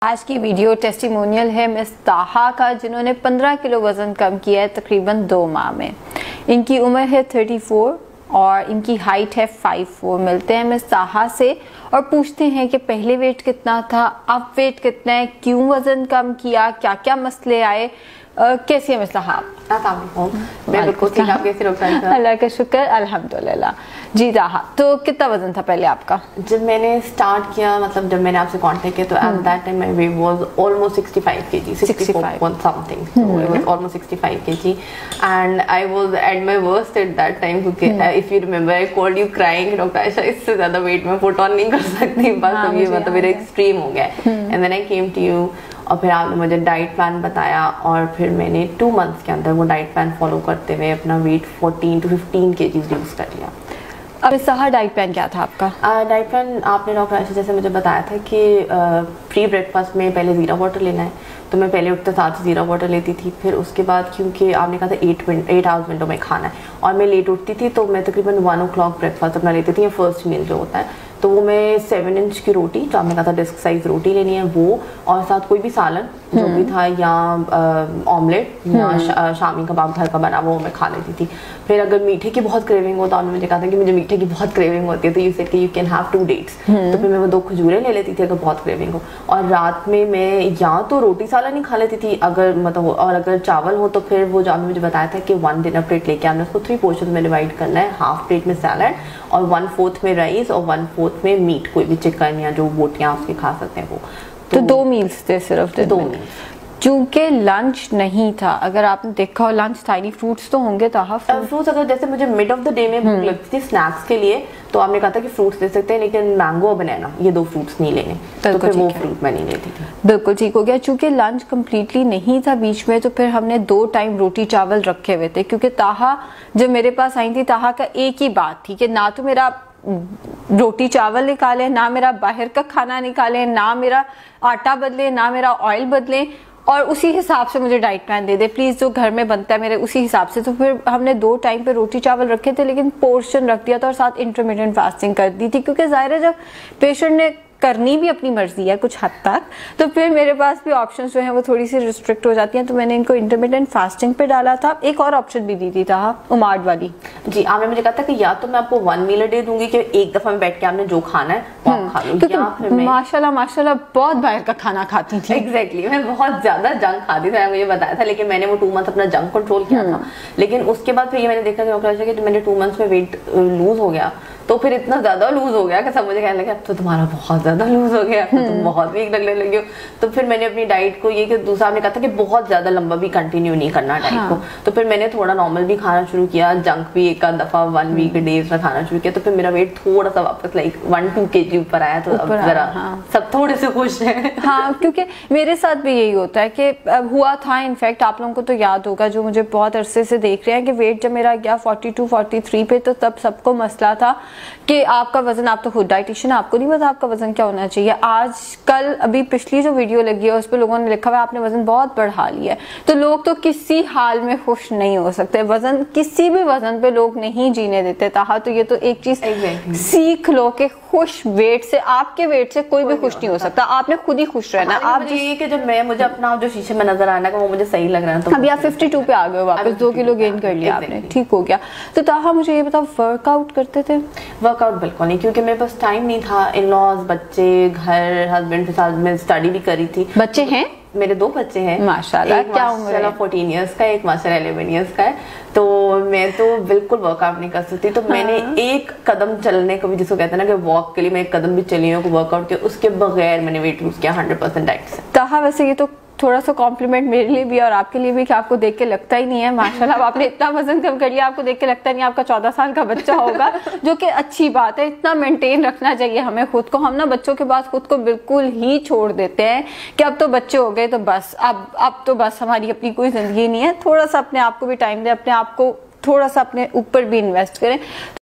آج کی video testimonial ہے مس طاہا کا، جنہوں نے 15 کلو وزن کم کیا ہے تقریباً 2 ماہ میں۔ ان کی عمر ہے 34 اور ان کی ہائٹ ہے 5'4". ملتے ہیں مس طاہا سے اور پوچھتے ہیں کہ پہلے ویٹ کتنا تھا، اب ویٹ کتنا ہے، کیوں وزن کم کیا، کیا کیا مسئلے آئے، کیسی ہے مس طاہا؟ السلام علیکم، میں بالکل ٹھیک، آپ کیسے رہے؟ اللہ کا شکر، الحمدللہ۔ جی طاہا، تو کتنا وزن تھا پہلے آپ کا؟ جب میں نے اسٹارٹ کیا، مطلب جب میں نے آپ سے کانٹیکٹ کیا تو at that time my weight was almost 65 kg، 64 something, so it was almost 65 kg and I was at my worst at that time because if you remember I called you crying doctor Ayesha اس سے زیادہ wait میں پٹ آن نہیں کر سکتی، بس اب یہ مطلب میرا ایکسٹریم ہو گیا ہے۔ and then I came to you اور پھر آپ نے مجھے ڈائٹ پلان بتایا اور پھر میں نے 2 months کے اندر وہ ڈائٹ پلان فالو کرتے ہوئے اپنا ویٹ 14 to 15 kg ریڈیوس کر لیا۔ اب طاہا ڈائٹ پلان کیا تھا آپ کا؟ ڈائٹ پلان آپ نے ڈاکٹر عائشہ جیسے مجھے بتایا تھا کہ پری بریک فاسٹ میں پہلے زیرا واٹر لینا ہے، تو میں پہلے اٹھتے ساتھ زیرا واٹر لیتی تھی، پھر اس کے بعد کیونکہ آپ نے کہا تھا 8 hours ونڈو میں کھانا ہے اور میں لیٹ اٹھتی تھی تو میں تقریباً 1 o'clock بریک فاسٹ اپنا لیتی تھی، یا فرسٹ میل جو ہوتا ہے تو وہ میں 7 inch کی روٹی، جو آپ نے کہا تھا ڈسک سائز روٹی لینی ہے وہ، اور ساتھ کوئی بھی سالن جو بھی تھا یا آملیٹ یا شامی کباب گھر کا بنا وہ میں کھا لیتی تھی۔ پھر اگر میٹھے کی بہت کریونگ ہوتا، انہوں نے مجھے کہا تھا کہ مجھے میٹھے کی بہت کریونگ ہوتی ہے تو یو سیڈ کہ یو کین ہیو 2 dates، تو پھر میں وہ 2 کھجوریں لے لیتی تھی اگر بہت کریونگ ہو، اور رات میں یا تو روٹی سالن ہی کھا لیتی تھی اگر مطلب، اور اگر چاول ہو تو پھر وہ جو آپ نے مجھے بتایا تھا کہ 1 ڈنر پلیٹ لے کے آنا، اس کو 3 portions میں ڈیوائڈ کرنا ہے، ہاف پلیٹ میں سیلڈ اور 1/4 میں رائس اور 1/4 میں میٹ، کوئی بھی چکن یا جو بوٹیاں اس کی کھا سکتے ہیں وہ۔ تو 2 meals تھے صرف؟ 2 meals۔ چونکہ لنچ نہیں تھا، اگر آپ نے دیکھا ہو لنچ تھا نہیں، فروٹس تو ہوں گے طاہا؟ فروٹس اگر جیسے مجھے مڈ آف دا ڈے میں بھوک لگتی تھی اسنیکس کے لیے تو آپ نے کہا تھا کہ فروٹس دے سکتے ہیں، لیکن مینگو اور بنانا یہ 2 فروٹس نہیں لینے، تو پھر وہ فروٹ میں نہیں لیتی تھی۔ بالکل ٹھیک ہو گیا، چونکہ لنچ کمپلیٹلی نہیں تھا بیچ میں تو پھر ہم نے 2 ٹائم روٹی چاول رکھے ہوئے تھے، کیونکہ طاہا جب میرے پاس آئی تھی طاہا کا ایک ہی بات تھی کہ نہ تو میرا روٹی چاول نکالے، نہ میرا باہر کا کھانا نکالے، نہ میرا آٹا بدلے، نہ میرا آئل بدلے، اور اسی حساب سے مجھے diet plan they they please, جو گھر میں بنتا ہے میرے اسی حساب سے۔ تو پھر ہم نے 2 ٹائم پہ روٹی چاول رکھے تھے، لیکن پورشن رکھ دیا تھا اور ساتھ انٹرمیڈینٹ فاسٹنگ کر دی تھی، کیونکہ ظاہر ہے جب پیشنٹ نے کرنی بھی اپنی مرضی ہے کچھ حد تک، تو پھر میرے پاس بھی آپشنز جو ہیں وہ تھوڑی سی ریسٹرکٹ ہو جاتی ہیں، تو میں نے ان کو انٹرمیڈینٹ فاسٹنگ پہ ڈالا تھا۔ ایک اور آپشن بھی دی تھی طاہا، امارڈ والی۔ جی، آپ نے مجھے کہا تھا کہ یا تو میں آپ کو 1 meal a day دوں گی کہ ایک دفعہ میں بیٹھ کے آپ نے جو کھانا ہے وہ آپ کھا لو، یا پھر میں ماشاءاللہ بہت باہر کا کھانا کھاتی تھی۔ ایگزیکٹلی، میں بہت زیادہ جنک کھاتی تھی، مجھے بتایا تھا، لیکن میں نے وہ 2 months اپنا جنک کنٹرول کیا تھا۔ لیکن اس کے بعد پھر یہ میں نے دیکھا کہ میں نے 2 months میں ویٹ لوز ہو گیا، تو پھر اتنا زیادہ لوز ہو گیا کہ سب مجھے کہنے لگے اب تو تمہارا بہت زیادہ لوز ہو گیا، تم بہت ویک لگنے لگے ہو۔ تو پھر میں نے اپنی ڈائٹ کو یہ کہ دوسرا نے کہا تھا کہ بہت زیادہ لمبا بھی کنٹینیو نہیں کرنا ڈائٹ کو، تو پھر میں نے تھوڑا نارمل بھی کھانا شروع کیا، جنک بھی ایک آدھ دفعہ 1 week a day میں کھانا شروع کیا، تو پھر میرا ویٹ تھوڑا سا واپس 1-2 kg اوپر آیا، تو اب ذرا سب تھوڑے سے خوش ہیں۔ ہاں، کیونکہ میرے ساتھ بھی یہی ہوتا ہے کہ ہوا تھا، انفیکٹ آپ لوگوں کو تو یاد ہوگا جو مجھے بہت عرصے سے دیکھ رہے ہیں، کہ ویٹ جب میرا گیا 42-43 پہ تو تب سب کو مسئلہ تھا کہ آپ کا وزن، آپ تو خود ڈائٹیشین، آپ کو نہیں پتا آپ کا وزن کیا ہونا چاہیے۔ آج کل ابھی پچھلی جو ویڈیو لگی ہے اس پہ لوگوں نے لکھا ہوا ہے آپ نے وزن بہت بڑھا لیا ہے، تو لوگ تو کسی حال میں خوش نہیں ہو سکتے، وزن کسی بھی وزن پہ لوگ نہیں جینے دیتے طاہا، تو یہ تو ایک چیز سیکھ لو کہ خوش ویٹ سے، آپ کے ویٹ سے کوئی بھی خوش نہیں ہو سکتا، آپ نے خود ہی خوش رہنا۔ آپ یہ کہ جب مجھے اپنا جو شیشے میں نظر آنا وہ مجھے صحیح لگ رہا ہے، تو ابھی آپ 52 پہ آ گئے ہو، واپس 2 کلو گین کر لیا آپ نے، ٹھیک ہو گیا۔ تو طاہا مجھے یہ بتاؤ ورک آؤٹ کرتے تھے؟ ورک آؤٹ بالکل نہیں، کیونکہ میرے پاس ٹائم نہیں تھا، ان لاز، بچے، گھر، ہسبینڈ کے ساتھ میں اسٹڈی بھی کری تھی۔ بچے ہیں؟ میرے 2 بچے ہیں ماشاءاللہ۔ کیا عمر ہے؟ 14 years کا ہے، ایک ماشاءاللہ 11 years کا ہے، تو میں تو بالکل ورک آؤٹ نہیں کر سکتی، تو میں نے ایک قدم چلنے کو بھی، جس کو کہتے ہیں نا کہ واک کے لیے میں ایک قدم بھی چلی ہوں ورک آؤٹ کے، اس کے بغیر میں نے ویٹ لوز کیا 100% ڈائٹ سے۔ طاہا ویسے یہ تو تھوڑا سا کمپلیمنٹ میرے لیے بھی اور آپ کے لیے بھی کہ آپ کو دیکھ کے لگتا ہی نہیں ہے، ماشاءاللہ آپ نے اتنا وزن کم کر لیا، آپ کو دیکھ کے لگتا نہیں آپ کا 14 سال کا بچہ ہوگا، جو کہ اچھی بات ہے، اتنا مینٹین رکھنا چاہیے ہمیں خود کو۔ ہم نا بچوں کے بعد خود کو بالکل ہی چھوڑ دیتے ہیں کہ اب تو بچے ہو گئے تو بس اب تو بس ہماری اپنی کوئی زندگی نہیں ہے، تھوڑا سا اپنے آپ کو بھی ٹائم دیں، اپنے آپ کو تھوڑا سا اپنے اوپر بھی انویسٹ کریں۔